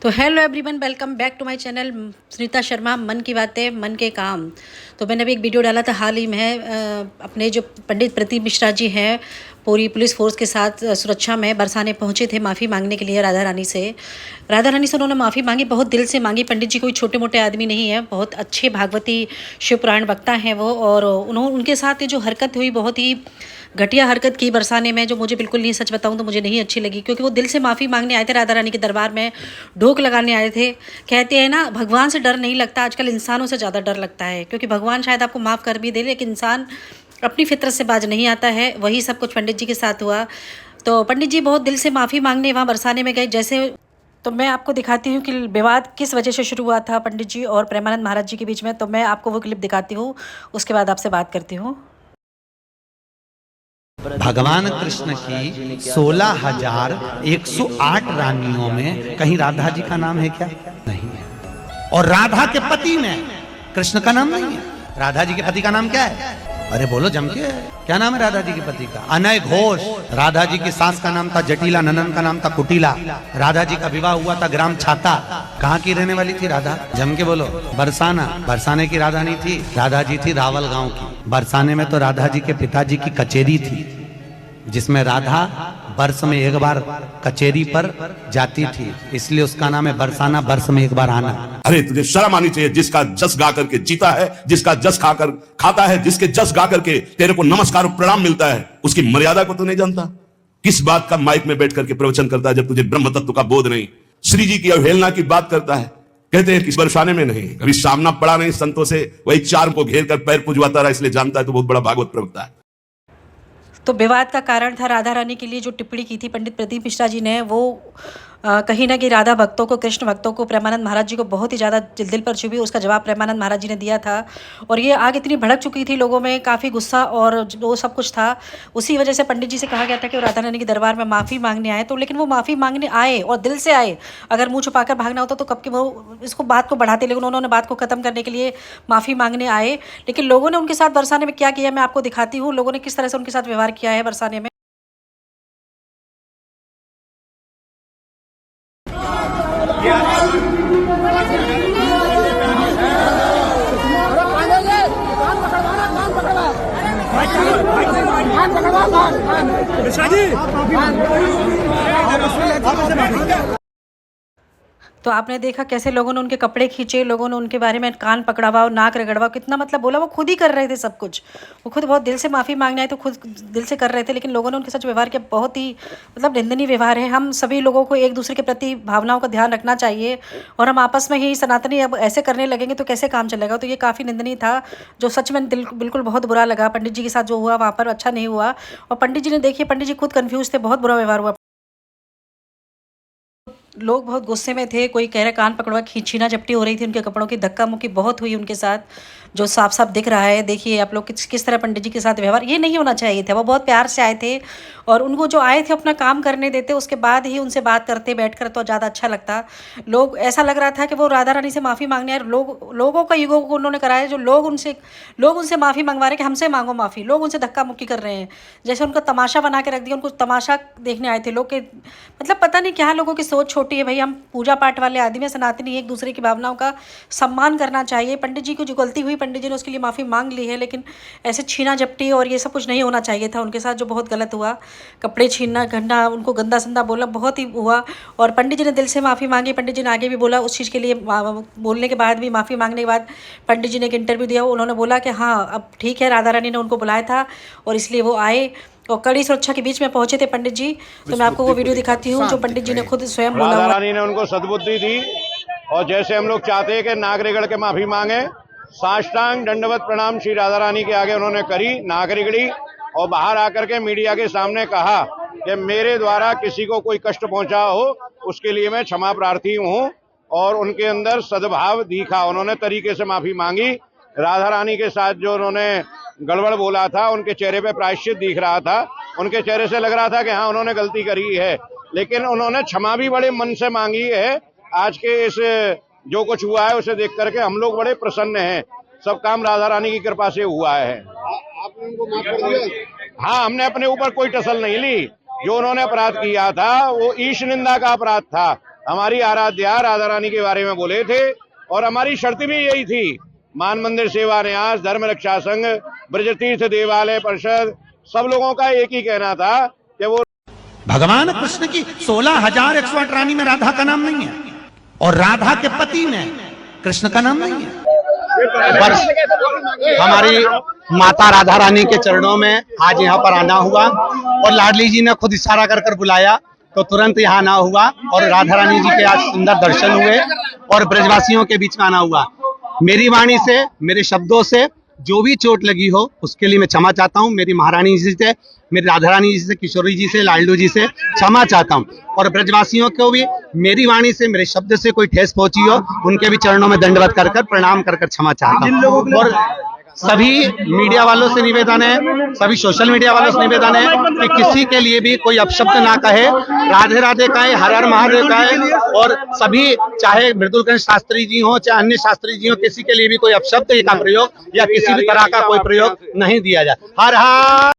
तो hello everyone, welcome back to my channel Sunita Sharma मन की बातें मन के काम। तो मैंने अभी एक वीडियो डाला था हाल ही में अपने जो पंडित प्रदीप मिश्रा जी हैं पूरी पुलिस फोर्स के साथ सुरक्षा में बरसाने पहुंचे थे माफ़ी मांगने के लिए राधा रानी से। उन्होंने माफ़ी मांगी, बहुत दिल से मांगी। पंडित जी कोई छोटे मोटे आदमी नहीं है, बहुत अच्छे भागवती शिव पुराण वक्ता हैं वो। और उनके साथ जो हरकत हुई बहुत ही घटिया हरकत की बरसाने में, जो मुझे बिल्कुल नहीं, सच बताऊं तो मुझे नहीं अच्छी लगी, क्योंकि वो दिल से माफ़ी मांगने आए थे राधा रानी के दरबार में, ढोक लगाने आए थे। कहते हैं ना, भगवान से डर नहीं लगता, आजकल इंसानों से ज़्यादा डर लगता है, क्योंकि भगवान शायद आपको माफ़ कर भी दे, लेकिन इंसान अपनी फितरत से बाज नहीं आता है। वही सब कुछ पंडित जी के साथ हुआ। तो पंडित जी बहुत दिल से माफ़ी मांगने वहाँ बरसाने में गए। जैसे तो मैं आपको दिखाती हूँ कि विवाद किस वजह से शुरू हुआ था पंडित जी और प्रेमानंद महाराज जी के बीच में। तो मैं आपको वो क्लिप दिखाती हूँ, उसके बाद आपसे बात करती हूँ। भगवान कृष्ण की 16,108 रानियों में कहीं राधा जी का नाम है क्या? नहीं है। और राधा के पति में कृष्ण का नाम नहीं है। राधा जी के पति का नाम क्या है? अरे बोलो जम के, क्या नाम है राधा जी के पति का? अनय घोष। राधा जी की सास का नाम था जटिला, ननन का नाम था कुटिला। राधा जी का विवाह हुआ था ग्राम छाता। कहाँ की रहने वाली थी राधा? जम के बोलो। बरसाना। बरसाने की राधा नहीं थी, राधा जी थी रावल गांव की। बरसाने में तो राधा जी के पिताजी की कचेरी थी, जिसमें राधा वर्ष में एक बार कचेरी पर जाती थी, इसलिए उसका नाम है बरसाना, वर्ष में एक बार आना। अरे तुझे शर्म आनी चाहिए। जिसका जस गा करके जीता है, जिसका जस खाकर खाता है, जिसके जस गा करके तेरे को नमस्कार और प्रणाम मिलता है, उसकी मर्यादा को तू नहीं जानता। किस बात का माइक में बैठ करके प्रवचन करता है जब तुझे ब्रह्म तत्व का बोध नहीं? श्री जी की अवहेलना की बात करता है। कहते हैं कि बरसाने में नहीं, कभी सामना पड़ा नहीं संतों से, वही चार को घेर कर पैर पुजवाता रहा, इसलिए जानता है तो बहुत बड़ा भागवत प्रवक्ता है। तो विवाद का कारण था राधा रानी के लिए जो टिप्पणी की थी पंडित प्रदीप मिश्रा जी ने, वो कहीं ना कहीं राधा भक्तों को, कृष्ण भक्तों को, प्रेमानंद महाराज जी को बहुत ही ज़्यादा दिल पर छुपी। उसका जवाब प्रेमानंद महाराज जी ने दिया था और ये आग इतनी भड़क चुकी थी, लोगों में काफ़ी गुस्सा और वो सब कुछ था। उसी वजह से पंडित जी से कहा गया था कि वो राधा रानी के दरबार में माफ़ी मांगने आए। तो लेकिन वो माफ़ी मांगने आए और दिल से आए। अगर मुँह छुपाकर भागना होता तो कब के वो इसको बात को बढ़ाते, लेकिन उन्होंने बात को ख़त्म करने के लिए माफ़ी मांगने आए। लेकिन लोगों ने उनके साथ बरसाने में क्या किया, मैं आपको दिखाती हूँ लोगों ने किस तरह से उनके साथ व्यवहार किया है बरसाने में। तो आपने देखा कैसे लोगों ने उनके कपड़े खींचे, लोगों ने उनके बारे में कान पकड़वाओ, नाक रगड़वाओ, कितना मतलब बोला। वो खुद ही कर रहे थे सब कुछ, वो खुद बहुत दिल से माफ़ी मांगने आए तो खुद दिल से कर रहे थे, लेकिन लोगों ने उनके साथ व्यवहार किया। बहुत ही मतलब निंदनीय व्यवहार है। हम सभी लोगों को एक दूसरे के प्रति भावनाओं का ध्यान रखना चाहिए, और हम आपस में ही सनातनी अब ऐसे करने लगेंगे तो कैसे काम चलेगा। तो ये काफ़ी निंदनीय था, जो सच में बिल्कुल बहुत बुरा लगा। पंडित जी के साथ जो हुआ वहाँ पर अच्छा नहीं हुआ। और पंडित जी ने देखिए, पंडित जी खुद कन्फ्यूज थे, बहुत बुरा व्यवहार हुआ। लोग बहुत गुस्से में थे, कोई कह रहा कान पकड़वा, छीना झपटी हो रही थी उनके कपड़ों की, धक्का मुक्की बहुत हुई उनके साथ, जो साफ साफ दिख रहा है। देखिए आप लोग किस तरह पंडित जी के साथ व्यवहार, ये नहीं होना चाहिए था। वो बहुत प्यार से आए थे और उनको जो आए थे अपना काम करने देते, उसके बाद ही उनसे बात करते बैठकर तो ज़्यादा अच्छा लगता। लोग ऐसा लग रहा था कि वो राधा रानी से माफ़ी मांगने आए। लोगों का ईगो को उन्होंने कराया, जो लोग उनसे माफ़ी मंगवा रहे कि हमसे मांगो माफ़ी। लोग उनसे धक्का मुक्की कर रहे हैं, जैसे उनका तमाशा बना के रख दिया। उनको तमाशा देखने आए थे लोग के, मतलब पता नहीं क्या लोगों की सोच छोटी है। भाई हम पूजा पाठ वाले आदमी हैं, सनातनी, एक दूसरे की भावनाओं का सम्मान करना चाहिए। पंडित जी को जो गलती हुई, पंडित जी ने उसके लिए माफ़ी मांग ली है, लेकिन ऐसे छीना झपटी और ये सब कुछ नहीं होना चाहिए था उनके साथ, जो बहुत गलत हुआ। कपड़े छीनना, घंटा, उनको गंदा संदा बोला, बहुत ही हुआ। और पंडित जी ने दिल से माफ़ी मांगी। पंडित जी ने आगे भी बोला, उस चीज़ के लिए बोलने के बाद भी, माफ़ी मांगने के बाद पंडित जी ने एक इंटरव्यू दिया। उन्होंने बोला कि हाँ अब ठीक है, राधा रानी ने उनको बुलाया था और इसलिए वो आए और कड़ी सुरक्षा के बीच में पहुंचे थे पंडित जी। तो मैं आपको वो वीडियो दिखाती हूँ जो पंडित जी ने खुद स्वयं बोला हुआ। राधा रानी ने उनको सद्बुद्धि दी और जैसे हम लोग चाहते हैं कि नाक रगड़ के माफी मांगे, साष्टांग दंडवत प्रणाम श्री राधा रानी के आगे उन्होंने करी, नाक रगड़ी और बाहर आकर के मीडिया के सामने कहा कि मेरे द्वारा किसी को कोई कष्ट पहुंचा हो उसके लिए मैं क्षमा प्रार्थी हूं। और उनके अंदर सद्भाव दिखा, उन्होंने तरीके से माफी मांगी। राधा रानी के साथ जो उन्होंने गड़बड़ बोला था, उनके चेहरे पे प्रायश्चित दिख रहा था, उनके चेहरे से लग रहा था कि हाँ उन्होंने गलती करी है, लेकिन उन्होंने क्षमा भी बड़े मन से मांगी है। आज के इस जो कुछ हुआ है उसे देख करके हम लोग बड़े प्रसन्न हैं। सब काम राधा रानी की कृपा से हुआ है। आपने उनको माफ कर दिया? हाँ, हमने अपने ऊपर कोई टसल नहीं ली। जो उन्होंने अपराध किया था वो ईश निंदा का अपराध था। हमारी आराध्या राधा रानी के बारे में बोले थे और हमारी शर्त भी यही थी। मान मंदिर सेवा न्यास, धर्म रक्षा संघ, ब्रजतीर्थ देवालय परिषद, सब लोगों का एक ही कहना था कि वो भगवान कृष्ण की 16,108 रानी में राधा का नाम नहीं है और राधा के पति में कृष्ण का नाम नहीं है। पर हमारी माता राधा रानी के चरणों में आज यहाँ पर आना हुआ और लाडली जी ने खुद इशारा कर कर बुलाया तो तुरंत यहाँ आना हुआ और राधा रानी जी के आज सुंदर दर्शन हुए और ब्रजवासियों के बीच में आना हुआ। मेरी वाणी से, मेरे शब्दों से जो भी चोट लगी हो उसके लिए मैं क्षमा चाहता हूँ। मेरी महारानी जी से, मेरी राधा रानी जी से, किशोरी जी से, लाडलू जी से क्षमा चाहता हूँ और ब्रजवासियों को भी मेरी वाणी से, मेरे शब्द से कोई ठेस पहुंची हो उनके भी चरणों में दंडवत कर कर प्रणाम कर कर क्षमा चाहता हूँ। और सभी मीडिया वालों से निवेदन है, सभी सोशल मीडिया वालों से निवेदन है कि किसी के लिए भी कोई अपशब्द ना कहे, राधे राधे कहे, हर हर महादेव कहे और सभी चाहे मृदुलकंठ शास्त्री जी हो चाहे अन्य शास्त्री जी हो, किसी के लिए भी कोई अपशब्द का प्रयोग या किसी भी तरह का कोई प्रयोग नहीं दिया जाए। हर हर